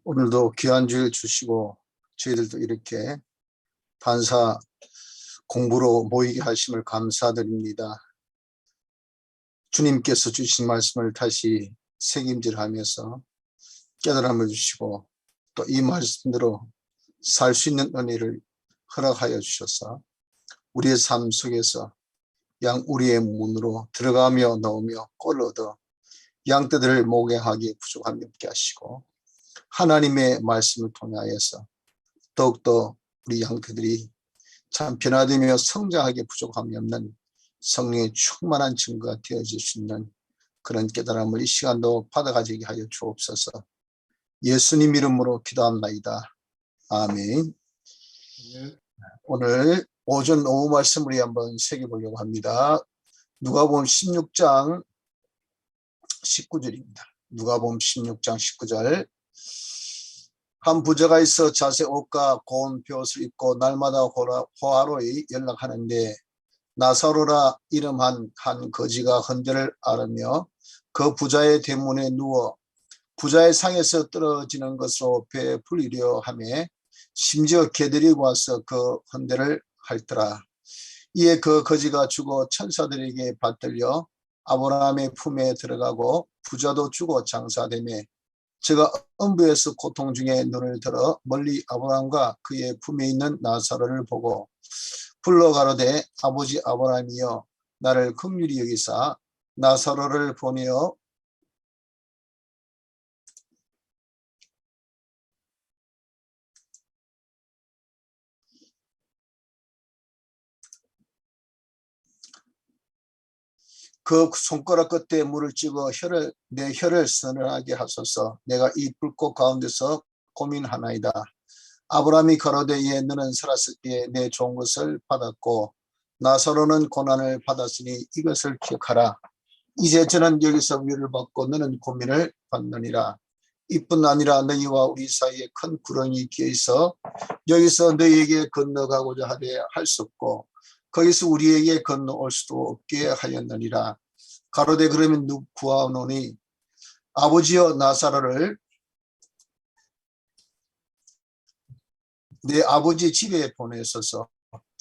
오늘도 귀한 주일 주시고 저희들도 이렇게 반사 공부로 모이게 하심을 감사드립니다. 주님께서 주신 말씀을 다시 새김질하면서 깨달음을 주시고 또 이 말씀대로 살 수 있는 은혜를 허락하여 주셔서 우리의 삶 속에서 우리의 문으로 들어가며 나오며 꼴을 얻어 양떼들을 목양하기에 부족함이 없게 하시고 하나님의 말씀을 통하여서 더욱더 우리 양떼들이 참 변화되며 성장하기에 부족함이 없는 성령의 충만한 증거가 되어질 수 있는 그런 깨달음을 이 시간도 받아가지게 하여 주옵소서. 예수님 이름으로 기도합나이다. 아멘. 오늘 오전 오후 말씀 우리 한번 새겨보려고 합니다. 누가복음 16장 19절입니다. 누가복음 16장 19절. 한 부자가 있어 자색 옷과 고운 벼옷을 입고 날마다 호화로이 연락하는데 나사로라 이름한 한 거지가 헌데를 앓으며 그 부자의 대문에 누워 부자의 상에서 떨어지는 것으로 베풀리려 하며 심지어 개들이 와서 그 헌데를 핥더라. 이에 그 거지가 죽어 천사들에게 받들려 아브라함의 품에 들어가고 부자도 죽어 장사되매 제가 음부에서 고통 중에 눈을 들어 멀리 아브라함과 그의 품에 있는 나사로를 보고 불러 가로되 아버지 아브라함이여 나를 긍휼히 여기사 나사로를 보내어 그 손가락 끝에 물을 찍어 내 혀를 서늘하게 하소서. 내가 이 불꽃 가운데서 고민하나이다. 아브라함이 가로되 예 너는 살았을 때에 내 좋은 것을 받았고 나사로는 고난을 받았으니 이것을 기억하라. 이제 저는 여기서 위를 받고 너는 고민을 받느니라. 이뿐 아니라 너희와 우리 사이에 큰 구렁이 끼어 있어 여기서 너희에게 건너가고자 하되 할 수 없고 거기서 우리에게 건너올 수도 없게 하였느니라. 가로되 그러면 누구 구하노니 아버지여 나사로를 내 아버지 집에 보내소서.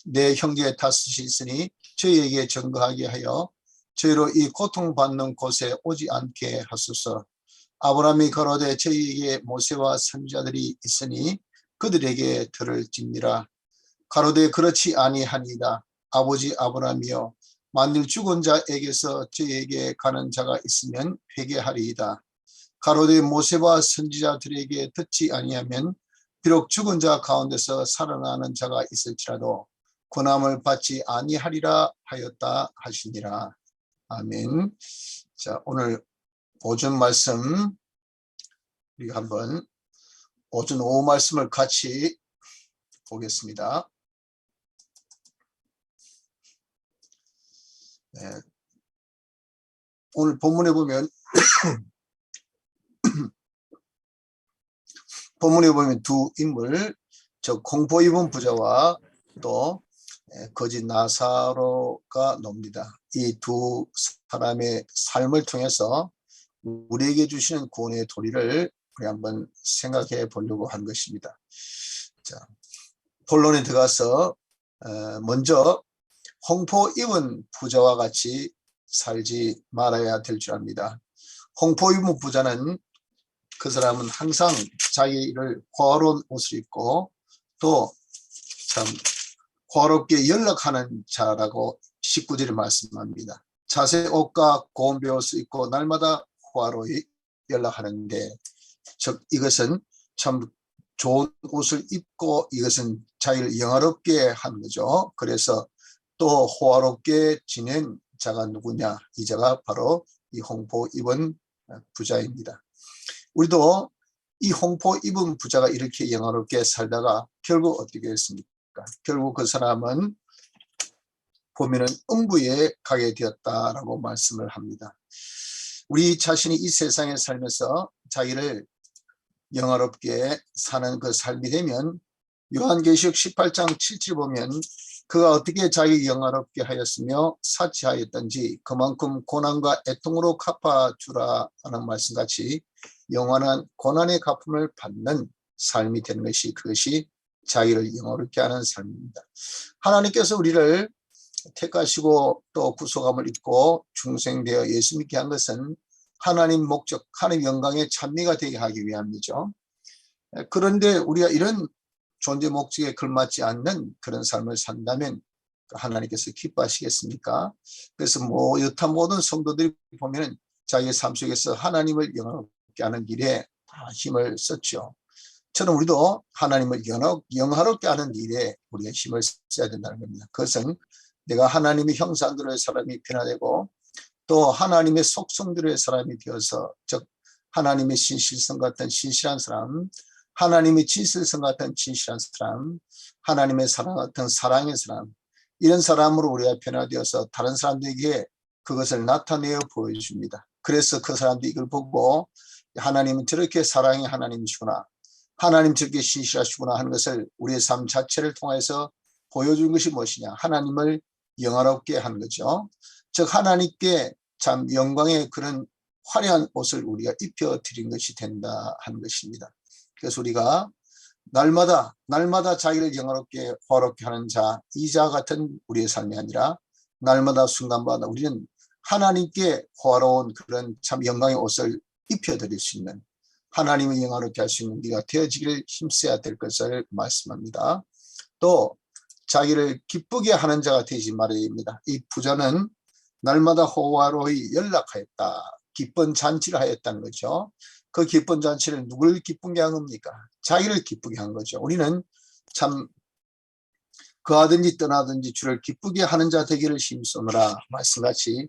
내 형제 다섯이 있으니 저희에게 증거하게 하여 저희로 이 고통받는 곳에 오지 않게 하소서. 아브라함이 가로되 저희에게 모세와 선지자들이 있으니 그들에게 들을지니라. 가로되 그렇지 아니하니이다. 아버지 아브라함이여 만일 죽은 자에게서 저희에게 가는 자가 있으면 회개하리이다. 가로되 모세와 선지자들에게 듣지 아니하면 비록 죽은 자 가운데서 살아나는 자가 있을지라도 권함을 받지 아니하리라 하였다 하시니라. 아멘. 자, 오늘 오전 말씀 우리가 한번 오전 오후 말씀을 같이 보겠습니다. 네. 오늘 본문에 보면 두 인물, 저 공포 입은 부자와 또 거지 나사로가 나옵니다. 이 두 사람의 삶을 통해서 우리에게 주시는 구원의 도리를 우리 한번 생각해 보려고 한 것입니다. 자, 본론에 들어가서 먼저 홍포 입은 부자와 같이 살지 말아야 될 줄 압니다. 홍포 입은 부자는 그 사람은 항상 자기를 호화로운 옷을 입고 또 참 호화롭게 연락하는 자라고 19절에 말씀합니다. 자색 옷과 고운 벼옷을 입고 날마다 호화로이 연락하는데 즉 이것은 참 좋은 옷을 입고 이것은 자기를 영화롭게 하는 거죠. 그래서 또 호화롭게 지낸 자가 누구냐? 이 자가 바로 이 홍포 입은 부자입니다. 우리도 이 홍포 입은 부자가 이렇게 영화롭게 살다가 결국 어떻게 했습니까? 결국 그 사람은 보면은 음부에 가게 되었다라고 말씀을 합니다. 우리 자신이 이 세상에 살면서 자기를 영화롭게 사는 그 삶이 되면 요한계시록 18장 7절 보면 그가 어떻게 자기 영화롭게 하였으며 사치하였던지 그만큼 고난과 애통으로 갚아주라 하는 말씀같이 영원한 고난의 갚음을 받는 삶이 되는 것이 그것이 자기를 영화롭게 하는 삶입니다. 하나님께서 우리를 택하시고 또 구속함을 입고 중생되어 예수 믿게 한 것은 하나님 목적, 하나님 영광의 찬미가 되게 하기 위함이죠. 그런데 우리가 이런 존재 목적에 걸맞지 않는 그런 삶을 산다면 하나님께서 기뻐하시겠습니까? 그래서 여타 모든 성도들이 보면 자기의 삶 속에서 하나님을 영화롭게 하는 일에 다 힘을 썼죠. 저는 우리도 하나님을 영화롭게 하는 일에 우리가 힘을 써야 된다는 겁니다. 그것은 내가 하나님의 형상대로의 사람이 변화되고 또 하나님의 속성대로의 사람이 되어서, 즉 하나님의 신실성 같은 신실한 사람, 하나님의 진실성 같은 진실한 사람, 하나님의 사랑 같은 사랑의 사람, 이런 사람으로 우리가 변화되어서 다른 사람들에게 그것을 나타내어 보여줍니다. 그래서 그 사람들이 이걸 보고 하나님은 저렇게 사랑의 하나님이시구나, 하나님 저렇게 신실하시구나 하는 것을 우리의 삶 자체를 통해서 보여준 것이 무엇이냐? 하나님을 영화롭게 하는 거죠. 즉 하나님께 참 영광의 그런 화려한 옷을 우리가 입혀드린 것이 된다 하는 것입니다. 그래서 우리가 날마다 자기를 영화롭게 화롭게 하는 자, 이 자 같은 우리의 삶이 아니라 날마다 순간마다 우리는 하나님께 화로운 그런 참 영광의 옷을 입혀드릴 수 있는, 하나님을 영화롭게 할 수 있는 우리가 되어지기를 힘써야 될 것을 말씀합니다. 또 자기를 기쁘게 하는 자가 되지 말아야 합니다. 이 부자는 날마다 호화로이 연락하였다. 기쁜 잔치를 하였다는 거죠. 그 기쁜 잔치를 누구를 기쁘게 한 겁니까? 자기를 기쁘게 한 거죠. 우리는 참 거하든지 떠나든지 주를 기쁘게 하는 자 되기를 힘쓰노라 말씀같이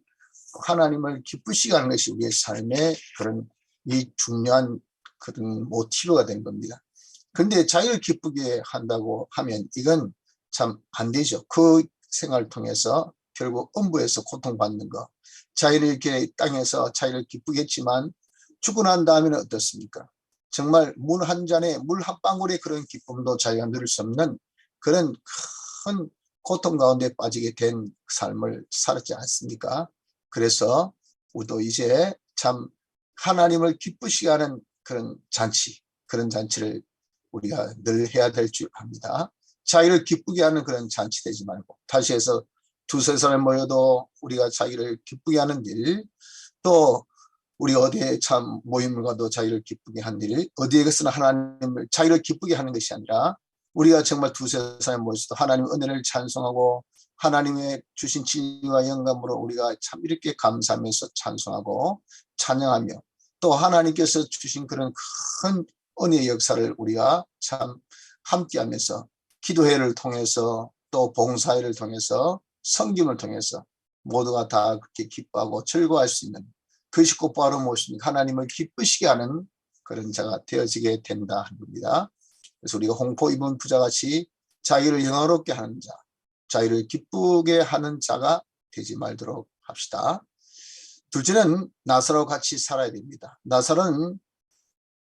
하나님을 기쁘시게 하는 것이 우리의 삶의 그런 이 중요한 그런 모티브가 된 겁니다. 근데 자기를 기쁘게 한다고 하면 이건 참 안 되죠. 그 생활을 통해서 결국 음부에서 고통받는 거, 자기를 이렇게 땅에서 자기를 기쁘게 했지만 죽고 난 다음에는 어떻습니까? 정말 물 한 잔에 물 한 방울의 그런 기쁨도 자기가 누릴 수 없는 그런 큰 고통 가운데 빠지게 된 삶을 살았지 않습니까? 그래서 우리도 이제 참 하나님을 기쁘시게 하는 그런 잔치, 그런 잔치를 우리가 늘 해야 될 줄 압니다. 자기를 기쁘게 하는 그런 잔치 되지 말고, 다시 해서 두세 사람 모여도 우리가 자기를 기쁘게 하는 일, 또 우리 어디에 참 모임을 가도 자기를 기쁘게 하는 일, 어디에 가서는 하나님을 자기를 기쁘게 하는 것이 아니라 우리가 정말 두세 사람 모여서도 하나님의 은혜를 찬송하고 하나님의 주신 진리와 영감으로 우리가 참 이렇게 감사하면서 찬송하고 찬양하며 또 하나님께서 주신 그런 큰 은혜의 역사를 우리가 참 함께하면서 기도회를 통해서 또 봉사회를 통해서 성김을 통해서 모두가 다 그렇게 기뻐하고 즐거워할 수 있는, 그것이 곧바로 무엇입니까? 하나님을 기쁘시게 하는 그런 자가 되어지게 된다 하는 겁니다. 그래서 우리가 홍포 입은 부자같이 자기를 영화롭게 하는 자, 자기를 기쁘게 하는 자가 되지 말도록 합시다. 둘째는 나사로와 같이 살아야 됩니다. 나사로는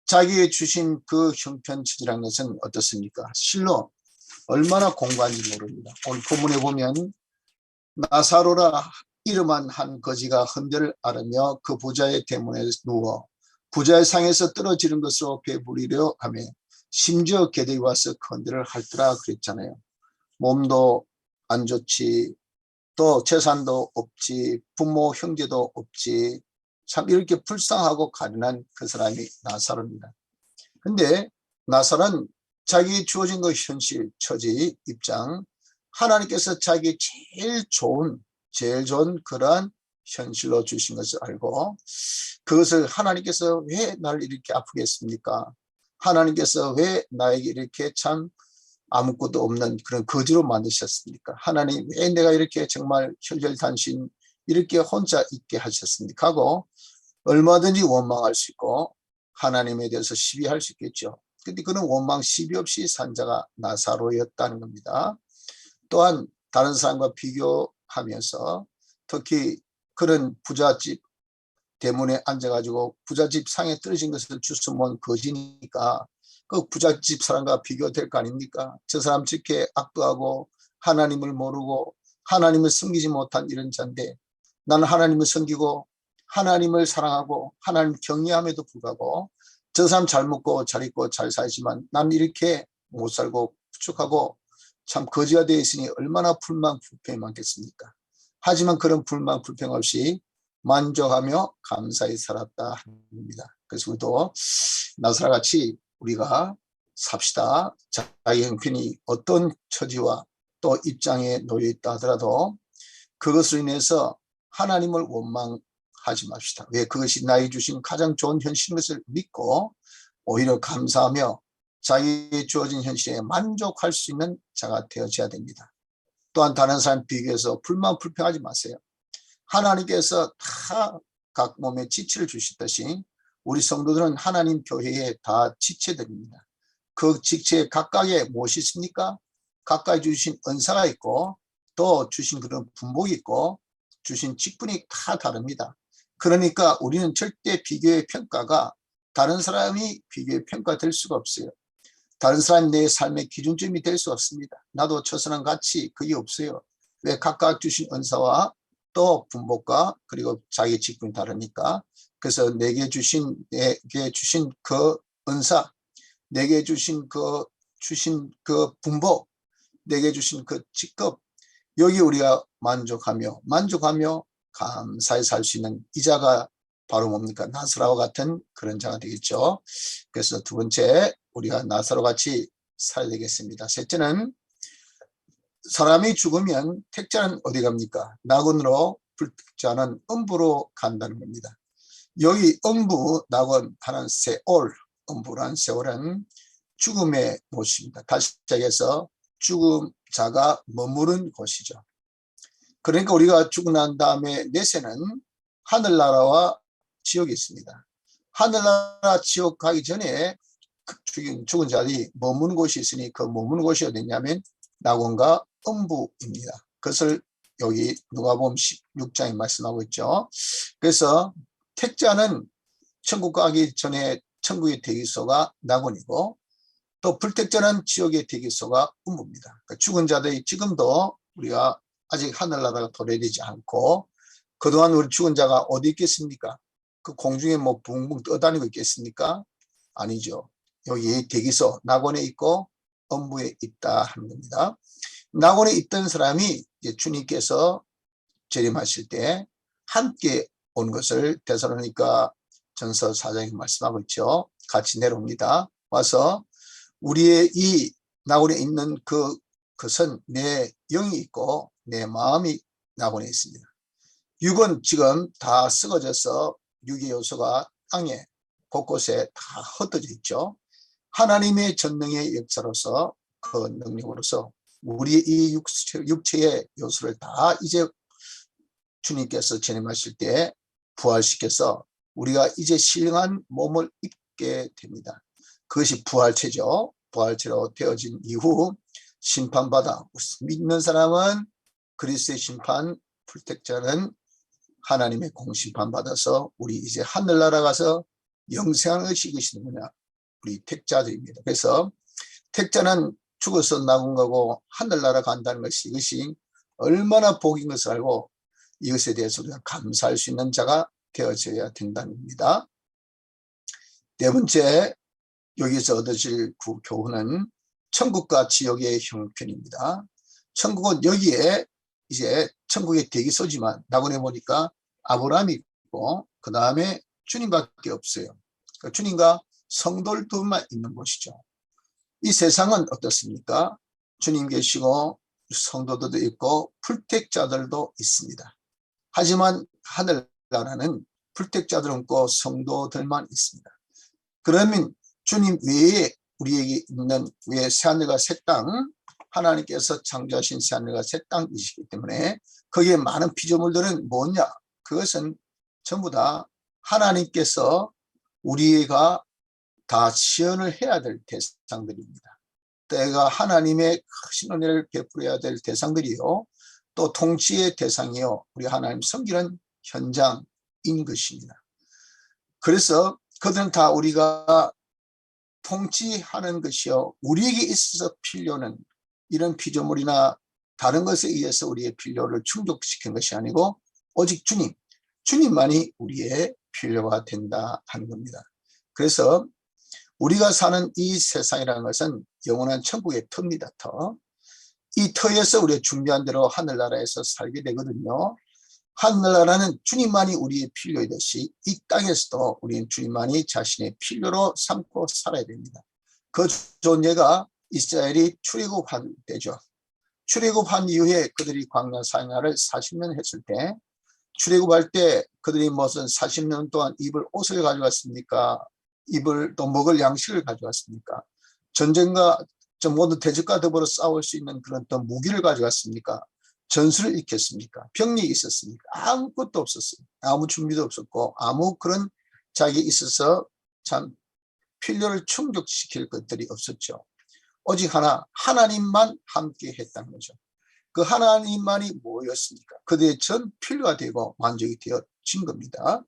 자기의 주신 그 형편처지라는 것은 어떻습니까? 실로 얼마나 공부한지 모릅니다. 오늘 본문에 보면 나사로라 이름한 한 거지가 흔들을 앓으며 그 부자의 대문에 누워 부자의 상에서 떨어지는 것으로 배부리려 하며 심지어 개들이 와서 흔들을 핥더라 그랬잖아요. 몸도 안 좋지, 또 재산도 없지, 부모 형제도 없지, 참 이렇게 불쌍하고 가련한 그 사람이 나사로입니다. 근데 나사로는 자기 주어진 그 현실, 처지, 입장, 하나님께서 자기 제일 좋은 그러한 현실로 주신 것을 알고 그것을 하나님께서 왜 나를 이렇게 아프게 했습니까? 하나님께서 왜 나에게 이렇게 참 아무것도 없는 그런 거지로 만드셨습니까? 하나님 왜 내가 이렇게 정말 혈혈단신 이렇게 혼자 있게 하셨습니까? 하고 얼마든지 원망할 수 있고 하나님에 대해서 시비할 수 있겠죠. 근데 그는 원망 시비 없이 산 자가 나사로였다는 겁니다. 또한 다른 사람과 비교하면서 특히 그런 부잣집 대문에 앉아가지고 부잣집 상에 떨어진 것을 주스면 거지니까 그 부잣집 사람과 비교될 거 아닙니까? 저 사람 저렇게 악도하고 하나님을 모르고 하나님을 섬기지 못한 이런 자인데 나는 하나님을 섬기고 하나님을 사랑하고 하나님 경외함에도 불구하고 저 사람 잘 먹고 잘 입고 잘 살지만 난 이렇게 못 살고 부족하고 참 거지가 되어 있으니 얼마나 불만 불평이 많겠습니까? 하지만 그런 불만 불평 없이 만족하며 감사히 살았다 합니다. 그래서 우리도 나사와 같이 우리가 삽시다. 자기 형편이 어떤 처지와 또 입장에 놓여 있다 하더라도 그것으로 인해서 하나님을 원망하지 맙시다. 왜? 그것이 나에게 주신 가장 좋은 현실인 것을 믿고 오히려 감사하며 자기에게 주어진 현실에 만족할 수 있는 자가 되어져야 됩니다. 또한 다른 사람 비교해서 불만 불평하지 마세요. 하나님께서 다 각 몸에 지체를 주시듯이 우리 성도들은 하나님 교회에 다 지체들입니다. 그 지체에 각각의 무엇이 있습니까? 각각 주신 은사가 있고 또 주신 그런 분복이 있고 주신 직분이 다 다릅니다. 그러니까 우리는 절대 비교의 평가가 다른 사람이 비교의 평가 될 수가 없어요. 다른 사람이 내 삶의 기준점이 될 수 없습니다. 나도 저 사람 같이 그게 없어요. 왜? 각각 주신 은사와 또 분복과 그리고 자기 직분이 다르니까. 그래서 내게 주신 그 은사, 내게 주신 그 분복, 내게 주신 그 직급, 여기 우리가 만족하며 감사히 살 수 있는 이 자가 바로 뭡니까? 나사로와 같은 그런 자가 되겠죠. 그래서 두 번째, 우리가 나사로와 같이 살아야 되겠습니다. 셋째는 사람이 죽으면 택자는 어디 갑니까? 낙원으로, 불택자는 음부로 간다는 겁니다. 여기 음부, 낙원 하는 세올, 음부란 세월은 죽음의 곳입니다. 다시 시작해서 죽음 자가 머무른 곳이죠. 그러니까 우리가 죽고 난 다음에 내세는 하늘나라와 지옥이 있습니다. 하늘나라 지옥 가기 전에 죽은 자들이 머무는 곳이 있으니 그 머무는 곳이 어디냐면 낙원과 음부입니다. 그것을 여기 누가복음 16장에 말씀하고 있죠. 그래서 택자는 천국 가기 전에 천국의 대기소가 낙원이고 또 불택자는 지옥의 대기소가 음부입니다. 그러니까 죽은 자들이 지금도 우리가 아직 하늘나라가 도래되지 않고 그동안 우리 죽은 자가 어디 있겠습니까? 그 공중에 뭐 붕붕 떠다니고 있겠습니까? 아니죠. 여기 대기소 낙원에 있고 음부에 있다 하는 겁니다. 낙원에 있던 사람이 이제 주님께서 재림하실 때 함께 온 것을 데살로니가 전서 4장에 말씀하고 있죠. 같이 내려옵니다. 와서 우리의 이 낙원에 있는 그것은 내 영이 있고 내 마음이 낙원에 있습니다. 육은 지금 다 썩어져서 육의 요소가 땅에 곳곳에 다 흩어져 있죠. 하나님의 전능의 역사로서 그 능력으로서 우리의 이 육체의 요소를 다 이제 주님께서 재림하실 때 부활시켜서 우리가 이제 신령한 몸을 입게 됩니다. 그것이 부활체죠. 부활체로 되어진 이후 심판받아 믿는 사람은 그리스도의 심판, 불택자는 하나님의 공심판받아서 우리 이제 하늘나라 가서 영생하는 것이 이것이 누구냐? 우리 택자들입니다. 그래서 택자는 죽어서 낙원 가고 하늘나라 간다는 것이 이것이 얼마나 복인 것을 알고 이것에 대해서 우리가 감사할 수 있는 자가 되어져야 된다는 겁니다. 네 번째, 여기서 얻으실 교훈은 천국과 지옥의 형편입니다. 천국은 여기에 이제 천국의 대기소지만 낙원에 보니까 아브라함이 있고 그 다음에 주님밖에 없어요. 그러니까 주님과 성도들만 있는 곳이죠. 이 세상은 어떻습니까? 주님 계시고 성도들도 있고 불택자들도 있습니다. 하지만 하늘나라는 불택자들 없고 성도들만 있습니다. 그러면 주님 외에 우리에게 있는 왜 새하늘과 새 땅, 하나님께서 창조하신 새하늘과 새 땅이시기 때문에 거기에 많은 피조물들은 뭐냐? 그것은 전부 다 하나님께서 우리가 다 시연을 해야 될 대상들입니다. 때가 하나님의 크신 은혜를 베풀어야 될 대상들이요. 또 통치의 대상이요. 우리 하나님 섬기는 현장인 것입니다. 그래서 그들은 다 우리가 통치하는 것이요. 우리에게 있어서 필요는 이런 피조물이나 다른 것에 의해서 우리의 필요를 충족시킨 것이 아니고 오직 주님만이 우리의 필요가 된다 하는 겁니다. 그래서 우리가 사는 이 세상이라는 것은 영원한 천국의 터입니다. 터. 이 터에서 우리가 준비한 대로 하늘나라에서 살게 되거든요. 하늘나라는 주님만이 우리의 필요이듯이 이 땅에서도 우리는 주님만이 자신의 필요로 삼고 살아야 됩니다. 그 존재가 이스라엘이 출애굽한 때죠. 출애굽한 이후에 그들이 광야 생활을 40년 했을 때, 출애굽할 때 그들이 무슨 40년 동안 입을 옷을 가져갔습니까? 입을 또 먹을 양식을 가져갔습니까? 전쟁과 모든 대적과 더불어 싸울 수 있는 그런 또 무기를 가져갔습니까? 전술을 익혔습니까? 병력이 있었습니까? 아무것도 없었어요. 아무 준비도 없었고 아무 그런 자기에 있어서 참 필요를 충족시킬 것들이 없었죠. 오직 하나, 하나님만 함께 했다는 거죠. 그 하나님만이 뭐였습니까? 그들의 전 필요가 되고 만족이 되어진 겁니다.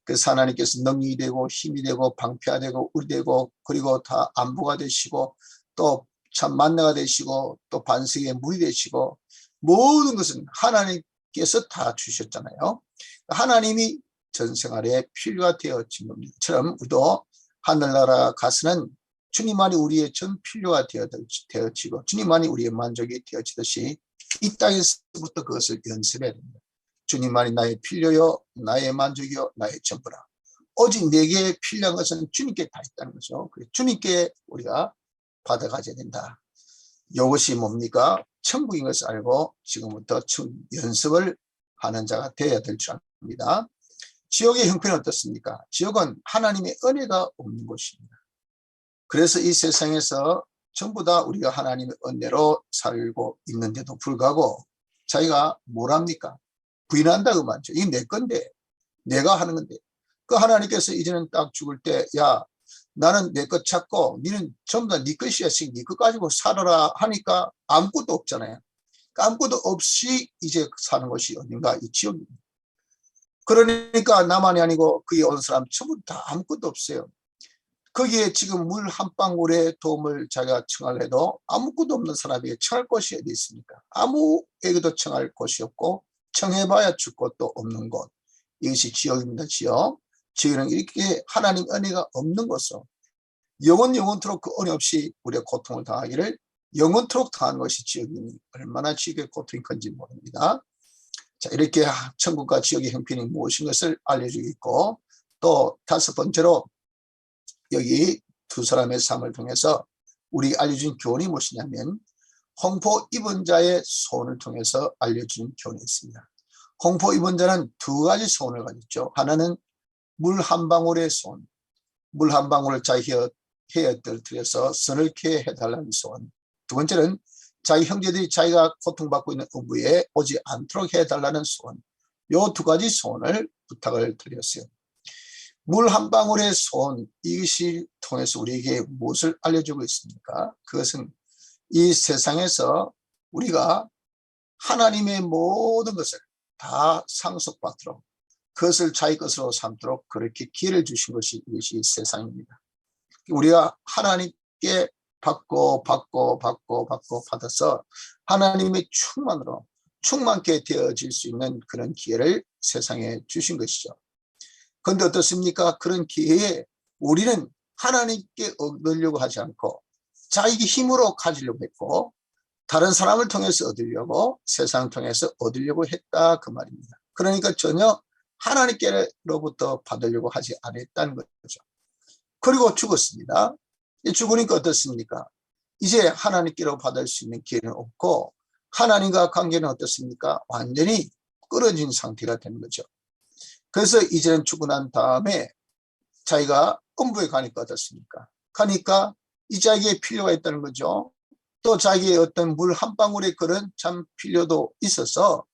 그래서 하나님께서 능력이 되고 힘이 되고 방패가 되고 의되고 그리고 다 안보가 되시고 또 참 만나가 되시고 또 반석의 물이 되시고 모든 것은 하나님께서 다 주셨잖아요. 하나님이 전생활에 필요가 되어진 겁니다. 처럼 우리도 하늘나라 가서는 주님만이 우리의 전 필요가 되어지고 주님만이 우리의 만족이 되어지듯이 이 땅에서부터 그것을 연습해야 됩니다. 주님만이 나의 필요요, 나의 만족이요, 나의 전부라. 오직 내게 필요한 것은 주님께 다 있다는 거죠. 주님께 우리가 받아가져야 된다. 이것이 뭡니까? 천국인 것을 알고 지금부터 연습을 하는 자가 되어야 될 줄 압니다. 지옥의 형편은 어떻습니까? 지옥은 하나님의 은혜가 없는 곳입니다. 그래서 이 세상에서 전부 다 우리가 하나님의 은혜로 살고 있는데도 불구하고 자기가 뭘 합니까? 부인한다 그 말이죠. 이게 내 건데, 내가 하는 건데. 그 하나님께서 이제는 딱 죽을 때, 야, 나는 내 것 찾고 니는 전부 다 네 것이야. 네 것 가지고 살아라 하니까 아무것도 없잖아요. 아무것도 없이 이제 사는 것이 어딘가 이 지옥입니다. 그러니까 나만이 아니고 거기 온 사람 전부 다 아무것도 없어요. 거기에 지금 물 한 방울의 도움을 자기가 청하려 해도 아무것도 없는 사람에게 청할 곳이 어디 있습니까? 아무에게도 청할 곳이 없고 청해봐야 줄 곳도 없는 곳. 이것이 지옥입니다. 지옥. 지옥은 이렇게 하나님 은혜가 없는 곳으로 영원토록 그 은혜 없이 우리의 고통을 당하기를 영원토록 당한 것이 지옥이니 얼마나 지옥의 고통이 큰지 모릅니다. 자, 이렇게 천국과 지옥의 형편이 무엇인 것을 알려주고 있고 또 다섯 번째로 여기 두 사람의 삶을 통해서 우리 알려준 교훈이 무엇이냐면 홍포 입은 자의 소원을 통해서 알려준 교훈이 있습니다. 홍포 입은 자는 두 가지 소원을 가졌죠. 하나는 물 한 방울의 소원, 물 한 방울을 자기 혀에 들여서 서늘케 해달라는 소원. 두 번째는 자기 형제들이 자기가 고통받고 있는 의부에 오지 않도록 해달라는 소원. 이 두 가지 소원을 부탁을 드렸어요. 물 한 방울의 소원, 이것이 통해서 우리에게 무엇을 알려주고 있습니까? 그것은 이 세상에서 우리가 하나님의 모든 것을 다 상속받도록 그것을 자기 것으로 삼도록 그렇게 기회를 주신 것이 이것이 세상입니다. 우리가 하나님께 받고 받아서 하나님의 충만으로 충만케 되어질 수 있는 그런 기회를 세상에 주신 것이죠. 그런데 어떻습니까? 그런 기회에 우리는 하나님께 얻으려고 하지 않고 자기 힘으로 가지려고 했고 다른 사람을 통해서 얻으려고 세상을 통해서 얻으려고 했다 그 말입니다. 그러니까 전혀 하나님께로부터 받으려고 하지 않았다는 거죠. 그리고 죽었습니다. 죽으니까 어떻습니까? 이제 하나님께로 받을 수 있는 기회는 없고 하나님과 관계는 어떻습니까? 완전히 끊어진 상태가 되는 거죠. 그래서 이제는 죽고 난 다음에 자기가 음부에 가니까 어떻습니까? 가니까 이 자기의 필요가 있다는 거죠. 또 자기의 어떤 물 한 방울의 그런 참 필요도 있어서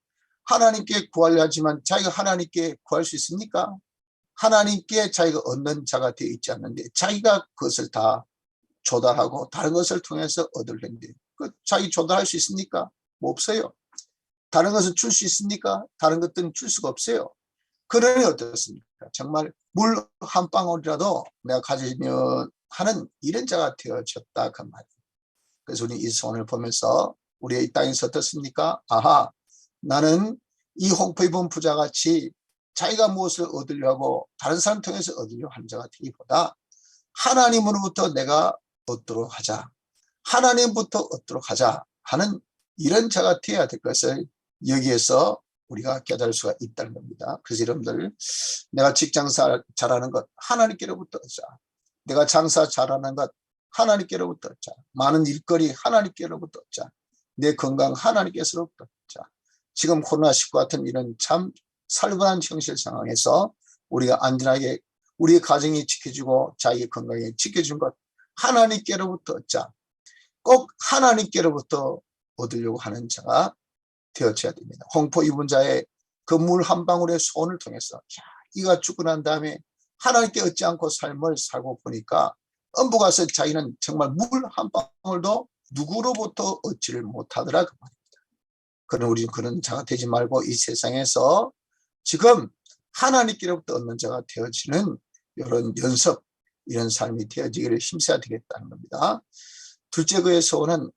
하나님께 구하려 하지만 자기가 하나님께 구할 수 있습니까? 하나님께 자기가 얻는 자가 되어 있지 않는데 자기가 그것을 다 조달하고 다른 것을 통해서 얻으려는데 그 자기 조달할 수 있습니까? 뭐 없어요. 다른 것을 줄 수 있습니까? 다른 것들은 줄 수가 없어요. 그러니 어떻습니까? 정말 물 한 방울이라도 내가 가지면 하는 이런 자가 되어졌다 그 말이에요. 그래서 우리 이 소원을 보면서 우리의 이 땅에서 어떻습니까? 아하, 나는 이 홍포 입은 부자같이 자기가 무엇을 얻으려고 다른 사람 통해서 얻으려고 하는 자가 되기보다 하나님으로부터 내가 얻도록 하자. 하나님부터 얻도록 하자 하는 이런 자가 되어야 될 것을 여기에서 우리가 깨달을 수가 있다는 겁니다. 그래서 여러분들, 내가 직장 잘하는 것 하나님께로부터 얻자. 내가 장사 잘하는 것 하나님께로부터 얻자. 많은 일거리 하나님께로부터 얻자. 내 건강 하나님께서로부터 얻자. 지금 코로나19 같은 이런 참 살벌한 현실 상황에서 우리가 안전하게 우리 가정이 지켜주고 자기 건강에 지켜준 것 하나님께로부터 얻자. 꼭 하나님께로부터 얻으려고 하는 자가 되어져야 됩니다. 홍포 입은 자의 그 물 한 방울의 소원을 통해서 이가 죽고 난 다음에 하나님께 얻지 않고 삶을 살고 보니까 엄부 가서 자기는 정말 물 한 방울도 누구로부터 얻지를 못하더라 그 말입니다. 그러나 우리는 그런 자가 되지 말고 이 세상에서 지금 하나님께로부터 얻는 자가 되어지는 이런 연습, 이런 삶이 되어지기를 힘써야 되겠다는 겁니다. 둘째 그의 소원은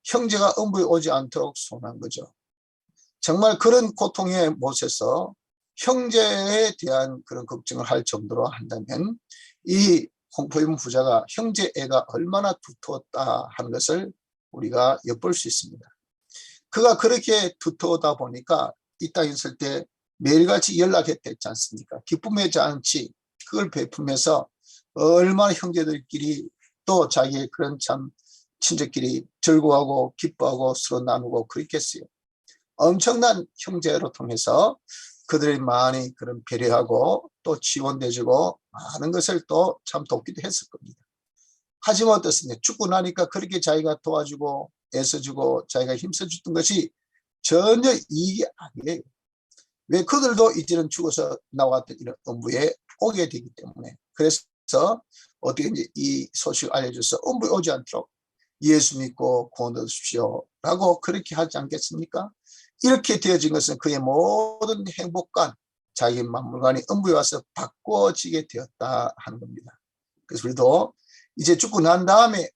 형제가 엄부에 오지 않도록 소원한 거죠. 정말 그런 고통의 못에서 형제에 대한 그런 걱정을 할 정도로 한다면 이 홍포 입은 부자가 형제 애가 얼마나 두터웠다 하는 것을 우리가 엿볼 수 있습니다. 그가 그렇게 두터우다 보니까 이 땅에 있을 때 매일같이 연락했댔지 않습니까? 기쁨의 잔치 그걸 베풀면서 얼마나 형제들끼리 또 자기의 그런 참 친족끼리 즐거워하고 기뻐하고 서로 나누고 그랬겠어요. 엄청난 형제로 통해서 그들이 많이 그런 배려하고 또 지원돼주고 많은 것을 또 참 돕기도 했을 겁니다. 하지만 어떻습니까? 죽고 나니까 그렇게 자기가 도와주고 애써주고 자기가 힘써줬던 것이 전혀 이익이 아니에요. 왜? 그들도 이제는 죽어서 나왔던 이런 엄부에 오게 되기 때문에. 그래서 어떻게 이제 이 소식을 알려줘서 엄부에 오지 않도록 예수 믿고 구원 얻으십시오 라고 그렇게 하지 않겠습니까? 이렇게 되어진 것은 그의 모든 행복관, 자기 만물관이 엄부에 와서 바꿔지게 되었다 하는 겁니다. 그래서 우리도 이제 죽고 난 다음에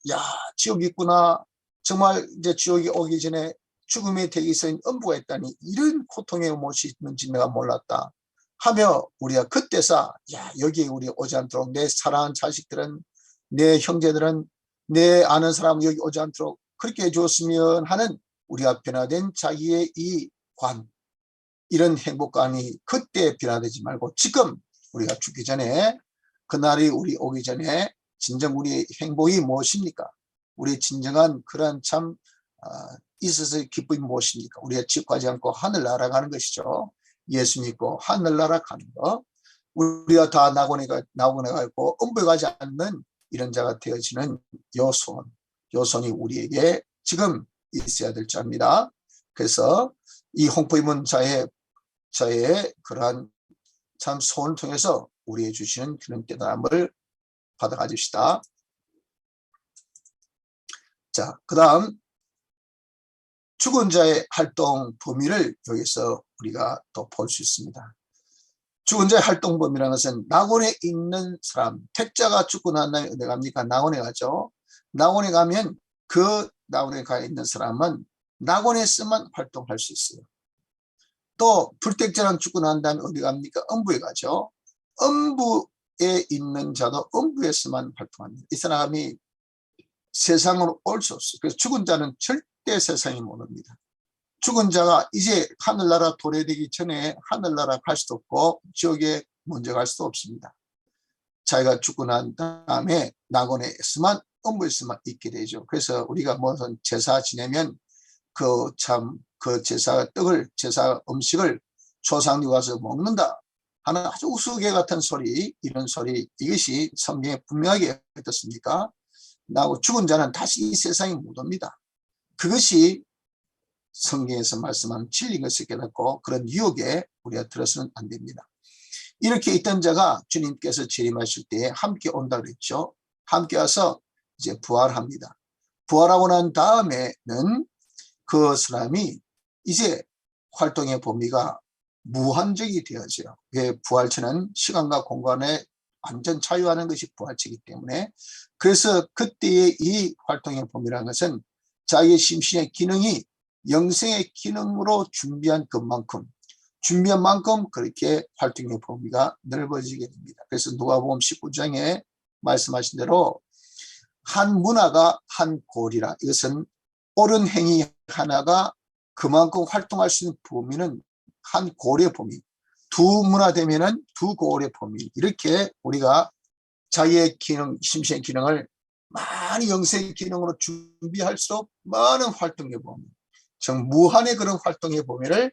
지옥이 있구나, 정말 이제 지옥이 오기 전에 죽음에 되기 전에 엄부가 있다니 이런 고통의 못이 있는지 내가 몰랐다 하며 우리가 그때서 여기에 우리 오지 않도록 내 사랑하는 자식들은, 내 형제들은, 내 아는 사람은 여기 오지 않도록 그렇게 해주었으면 하는 우리가 변화된 자기의 이 관, 이런 행복감이 그때 변화되지 말고 지금 우리가 죽기 전에, 그날이 우리 오기 전에 진정 우리의 행복이 무엇입니까? 우리의 진정한 그런 참 있어서의 기쁨이 무엇입니까? 우리가 집 가지 않고 하늘나라 가는 것이죠. 예수 믿고 하늘나라 가는 거. 우리가 다 낙원에 가고 엄부에 가지 않는 이런 자가 되어지는 요소원이 우리에게 지금 있어야 될 자입니다. 그래서 이 홍포 입은 자의 그러한 참 소원을 통해서 우리에게 주시는 그런 깨달음을 받아가 줍시다. 자, 그 다음 죽은 자의 활동 범위를 여기서 우리가 또 볼 수 있습니다. 죽은 자의 활동 범위라는 것은 낙원에 있는 사람, 택자가 죽고 난 다음에 어디 갑니까? 낙원에 가죠. 낙원에 가면 그 낙원에 가 있는 사람은 낙원에서만 활동할 수 있어요. 또 불택자는 죽고 난 다음에 어디 갑니까? 엄부에 가죠. 엄부에 있는 자도 엄부에서만 활동합니다. 이 사람이 세상으로 올 수 없어요. 그래서 죽은 자는 절대 세상에 못 옵니다. 죽은 자가 이제 하늘나라 도래되기 전에 하늘나라 갈 수도 없고 지옥에 먼저 갈 수도 없습니다. 자기가 죽고 난 다음에 낙원에서만 엄부에서만 있게 되죠. 그래서 우리가 무슨 제사 지내면 그 제사 떡을, 제사 음식을 조상들이 와서 먹는다 하는 아주 우스개 같은 소리, 이런 소리, 이것이 성경에 분명하게 어떻습니까? 나고 죽은 자는 다시 이 세상에 못 옵니다. 그것이 성경에서 말씀하는 진리인 것을 깨닫고 그런 유혹에 우리가 들어서는 안 됩니다. 이렇게 있던 자가 주님께서 재림하실 때에 함께 온다 그랬죠. 함께 와서 이제 부활합니다. 부활하고 난 다음에는 그 사람이 이제 활동의 범위가 무한정이 되어져요. 왜? 부활체는 시간과 공간에 완전 자유하는 것이 부활체이기 때문에. 그래서 그때의 이 활동의 범위라는 것은 자기의 심신의 기능이 영생의 기능으로 준비한 만큼 그렇게 활동의 범위가 넓어지게 됩니다. 그래서 누가복음 19장에 말씀하신 대로 한 문화가 한 고리라. 이것은 옳은 행위 하나가 그만큼 활동할 수 있는 범위는 한 고리의 범위. 두 문화 되면은 두 고리의 범위. 이렇게 우리가 자기의 기능, 심신의 기능을 많이 영성의 기능으로 준비할수록 많은 활동의 범위, 즉 무한의 그런 활동의 범위를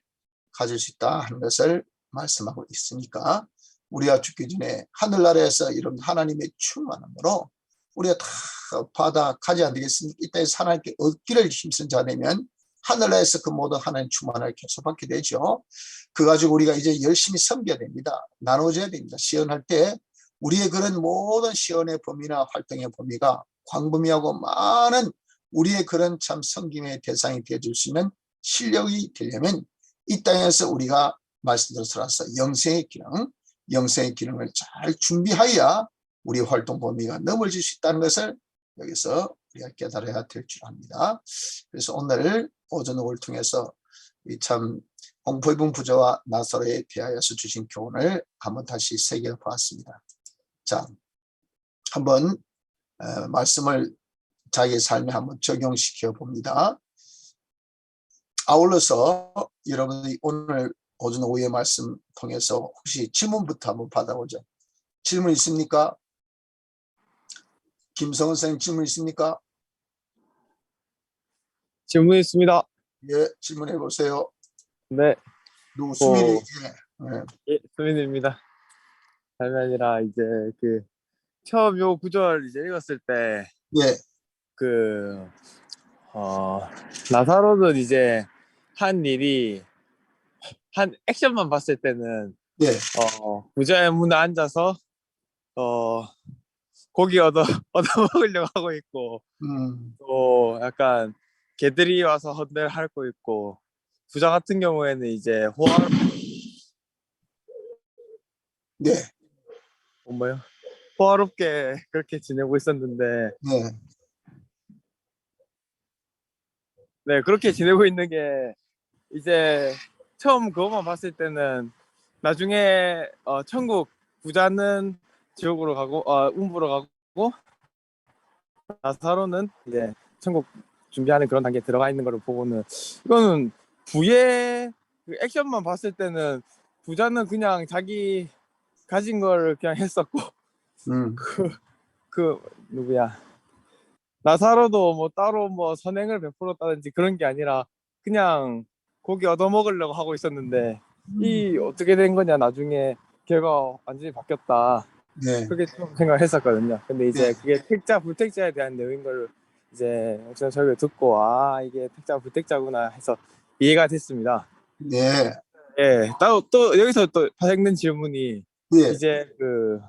가질 수 있다 하는 것을 말씀하고 있으니까 우리가 죽기 전에 하늘나라에서 이런 하나님의 충만함으로 우리가 다 받아가지 않겠습니까? 이 땅에서 하나님께 얻기를 힘쓴 자 되면 하늘나라에서 그 모든 하나님 충만을 계속 받게 되죠. 그 가지고 우리가 이제 열심히 섬겨야 됩니다. 나눠줘야 됩니다. 시연할 때 우리의 그런 모든 시연의 범위나 활동의 범위가 광범위하고 많은 우리의 그런 참 섬김의 대상이 되어줄 수 있는 실력이 되려면 이 땅에서 우리가 말씀대로 살아서 영생의 기능을 잘 준비하여야 우리 활동 범위가 넘어질 수 있다는 것을 여기서 우리가 깨달아야 될 줄 압니다. 그래서 오늘 오전을 통해서 이 참 공포 입은 부자와 나사로에 대하여서 주신 교훈을 한번 다시 새겨보았습니다. 자, 한번 말씀을 자기의 삶에 한번 적용시켜 봅니다. 아울러서 여러분이 오늘 오전 오후의 말씀 통해서 혹시 질문부터 한번 받아보죠. 질문 있습니까? 김성은 선생님 질문 있습니까? 질문 있습니다. 예, 질문해 보세요. 네, 누구 수민이? 예, 수민입니다. 다름이 아니라 이제 그 처음 요 구절 이제 읽었을 때 예, 그 나사로는 이제 한 일이 한 액션만 봤을 때는 예, 부자의 문에 앉아서 고기 얻어 먹으려고 하고 있고 또 약간 개들이 와서 헌대하고 있고 부자 같은 경우에는 이제 네, 호화롭게 그렇게 지내고 있었는데 네, 네 그렇게 지내고 있는 게 이제 처음 그것만 봤을 때는 나중에 천국 부자는 지옥으로 가고 음부로 가고 나사로는 이제 천국 준비하는 그런 단계에 들어가 있는 걸 보고는 이거는 부의 그 액션만 봤을 때는 부자는 그냥 자기 가진 걸 그냥 했었고 그 누구야 나사로도 뭐 따로 뭐 선행을 베풀었다든지 그런 게 아니라 그냥 고기 얻어먹으려고 하고 있었는데 이 어떻게 된 거냐 나중에 결과 완전히 바뀌었다 네, 그렇게 좀 생각을 했었거든요. 근데 이제 네, 그게 택자 불택자에 대한 내용인 걸 이제 옥선 설교 듣고 이게 택자 불택자구나 해서 이해가 됐습니다. 네, 예, 또 여기서 또 발생된 질문이 네, 이제 그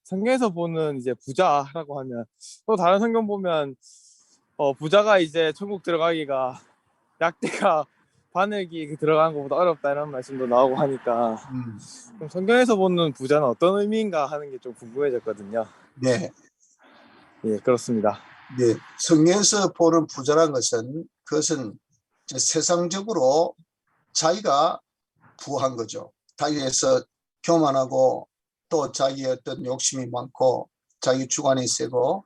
성경에서 보는 이제 부자라고 하면 또 다른 성경 보면 부자가 이제 천국 들어가기가 약대가 바늘기 들어가는 것보다 어렵다 이런 말씀도 나오고 하니까 그럼 성경에서 보는 부자는 어떤 의미인가 하는 게 좀 궁금해졌거든요. 네, 예, 그렇습니다. 네. 성경에서 보는 부자란 것은 그것은 세상적으로 자기가 부한 거죠. 자기에서 교만하고 또 자기의 어떤 욕심이 많고 자기 주관이 세고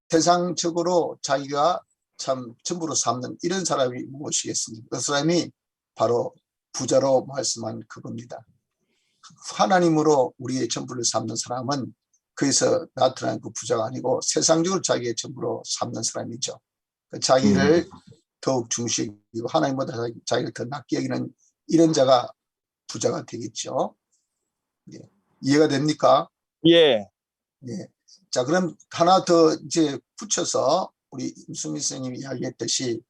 세상적으로 자기가 참 전부로 삼는 이런 사람이 무엇이겠습니까? 그 사람이 바로 부자로 말씀한 그겁니다. 하나님으로 우리의 전부를 삼는 사람은 거기서 나타난 그 부자가 아니고 세상적으로 자기의 전부로 삼는 사람이죠. 자기를 더욱 중시하고 하나님보다 자기를 더 낮게 여기는 이런 자가 부자가 되겠죠. 예. 이해가 됩니까? 예. 예. 자, 그럼 하나 더 이제 붙여서 우리 임수민 선생님이 이야기했듯이